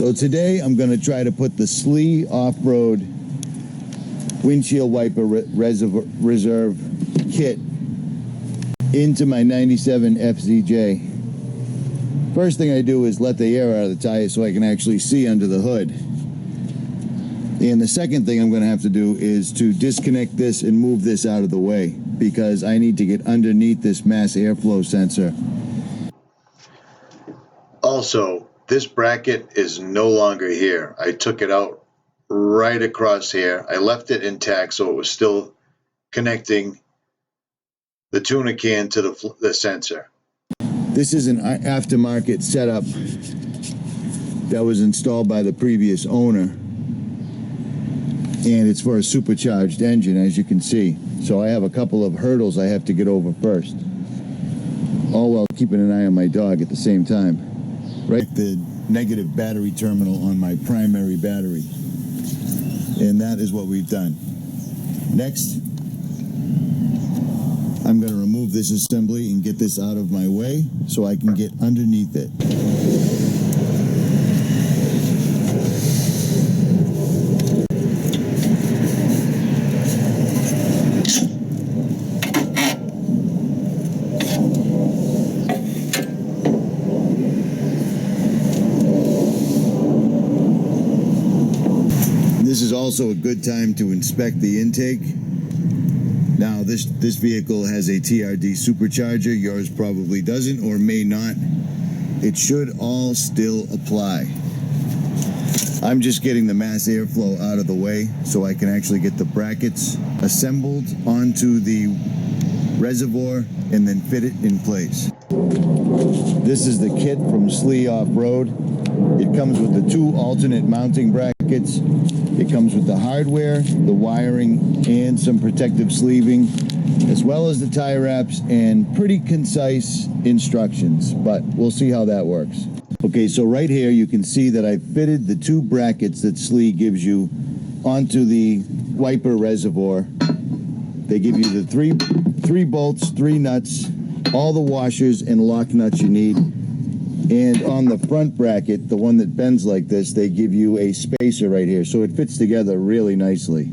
So today I'm going to try to put the Slee Off Road windshield wiper reserve kit into my 97 FZJ. First thing I do is let the air out of the tire so I can actually see under the hood. And the second thing I'm going to have to do is to disconnect this and move this out of the way, because I need to get underneath this mass airflow sensor. Also, this bracket is no longer here. I took it out right across here. I left it intact so it was still connecting the tuna can to the sensor. This is an aftermarket setup that was installed by the previous owner, and it's for a supercharged engine, as you can see. So I have a couple of hurdles I have to get over first, all while keeping an eye on my dog at the same time. Right, the negative battery terminal on my primary battery, and that is what we've done. Next, I'm going to remove this assembly and get this out of my way so I can get underneath it. This is also a good time to inspect the intake. Now this vehicle has a TRD supercharger. Yours probably doesn't or may not. It should all still apply. I'm just getting the mass airflow out of the way so I can actually get the brackets assembled onto the reservoir and then fit it in place. This is the kit from Slee Off Road. It comes with the 2 alternate mounting brackets. It comes with the hardware, the wiring, and some protective sleeving, as well as the tie wraps and pretty concise instructions, but we'll see how that works. Okay, so right here you can see that I fitted the 2 brackets that Slee gives you onto the wiper reservoir. They give you the three bolts, 3 nuts, all the washers and lock nuts you need. And on the front bracket, the one that bends like this, they give you a spacer right here, so it fits together really nicely.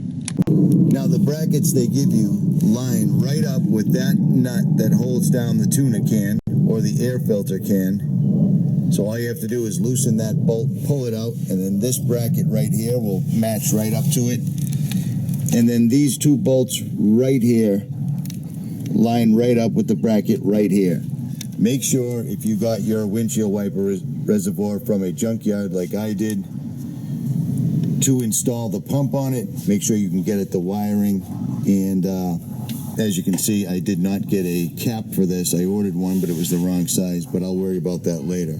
Now the brackets they give you line right up with that nut that holds down the tuna can or the air filter can. So all you have to do is loosen that bolt, pull it out, and then this bracket right here will match right up to it. And then these 2 bolts right here line right up with the bracket right here. Make sure if you got your windshield wiper reservoir from a junkyard like I did, to install the pump on it, make sure you can get at the wiring. And as you can see, I did not get a cap for this. I ordered one, but it was the wrong size, but I'll worry about that later.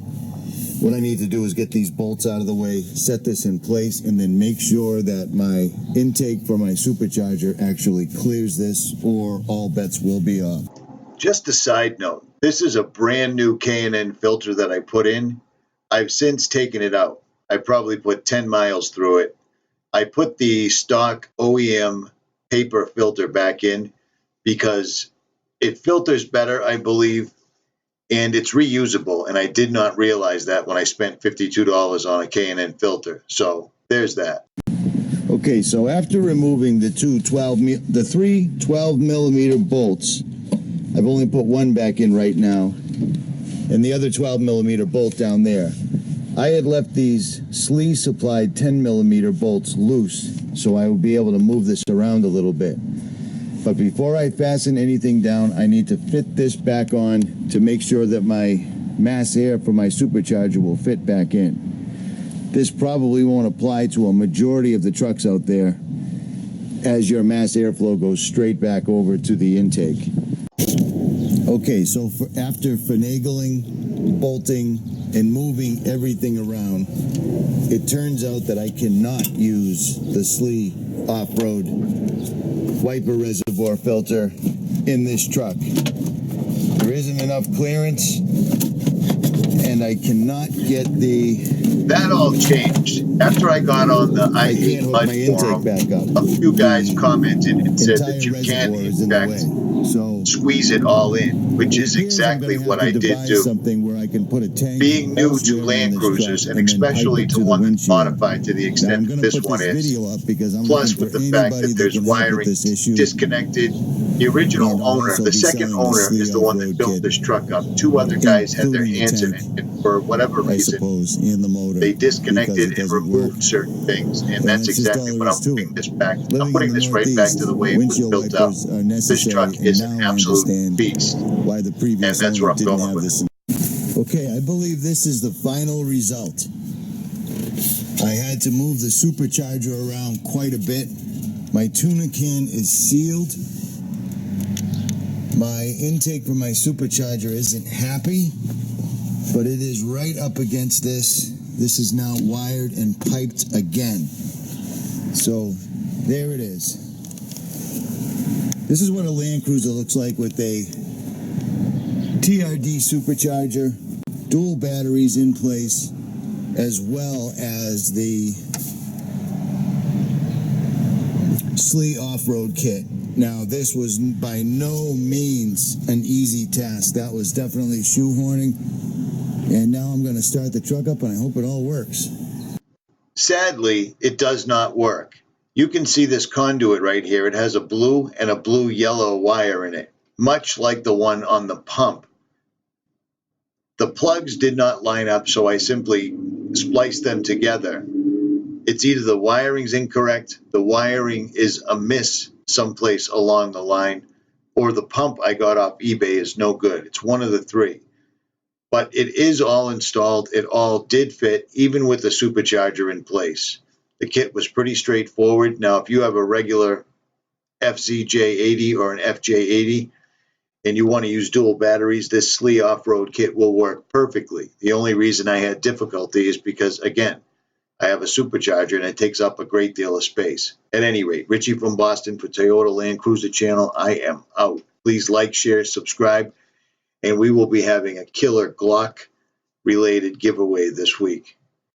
What I need to do is get these bolts out of the way, set this in place, and then make sure that my intake for my supercharger actually clears this, or all bets will be off. Just a side note, this is a brand new K&N filter that I put in. I've since taken it out. I probably put 10 miles through it. I put the stock OEM paper filter back in because it filters better, I believe, and it's reusable. And I did not realize that when I spent $52 on a K&N filter. So there's that. Okay, so after removing the 3 12 millimeter bolts, I've only put one back in right now, and the other 12 millimeter bolt down there. I had left these Slee supplied 10 millimeter bolts loose, so I would be able to move this around a little bit. But before I fasten anything down, I need to fit this back on to make sure that my mass air for my supercharger will fit back in. This probably won't apply to a majority of the trucks out there, as your mass airflow goes straight back over to the intake. Okay, so after finagling, bolting, and moving everything around, it turns out that I cannot use the Slee Off Road wiper reservoir filter in this truck. There isn't enough clearance, and I cannot get the... That all changed. After I got on the I can't hook my intake back up. A few guys commented and said that you can, in fact, So squeeze it all in, which It is appears I'm exactly gonna what have I to did devise do. something where I can put a tank Being new to elsewhere on Land this Cruisers, truck and then pipe especially it to to the one that's windshield. modified to the Now extent I'm that going to this put one this is, video up because I'm plus looking with for the fact anybody that that there's can help with wiring this issue. disconnected. The original And I'll owner, also the be second selling the owner, Slee is the Off one that Road built kit, this truck up. Two other guys had their including the hands in tank, it, and for whatever I reason, suppose, and the motor, they because disconnected it and doesn't work. removed certain things, and And that's that's just exactly all what there is I'm to putting it. this back. I'm Living in putting the this right back Northeast, to the way it was windshield built up. wipers are This truck necessary, and is an now I absolute understand beast, why the and previous that's where owner I'm didn't going have with this. it. Okay, I believe this is the final result. I had to move the supercharger around quite a bit. My tuna can is sealed. My intake from my supercharger isn't happy, but it is right up against this. This is now wired and piped again. So there it is. This is what a Land Cruiser looks like with a TRD supercharger, dual batteries in place, as well as the Slee Off Road kit. Now, this was by no means an easy task. That was definitely shoehorning. And now I'm going to start the truck up, and I hope it all works. Sadly, it does not work. You can see this conduit right here. It has a blue and a blue-yellow wire in it, much like the one on the pump. The plugs did not line up, so I simply spliced them together. It's either the wiring's incorrect, the wiring is amiss someplace along the line, or the pump I got off eBay is no good. It's one of the three. But it is all installed. It all did fit, even with the supercharger in place. The kit was pretty straightforward. Now, if you have a regular FZJ80 or an FJ80 and you want to use dual batteries, this Slee Off Road kit will work perfectly. The only reason I had difficulty is because, again, I have a supercharger and it takes up a great deal of space. At any rate, Richie from Boston for Toyota Land Cruiser channel. I am out. Please like, share, subscribe, and we will be having a killer Glock related giveaway this week.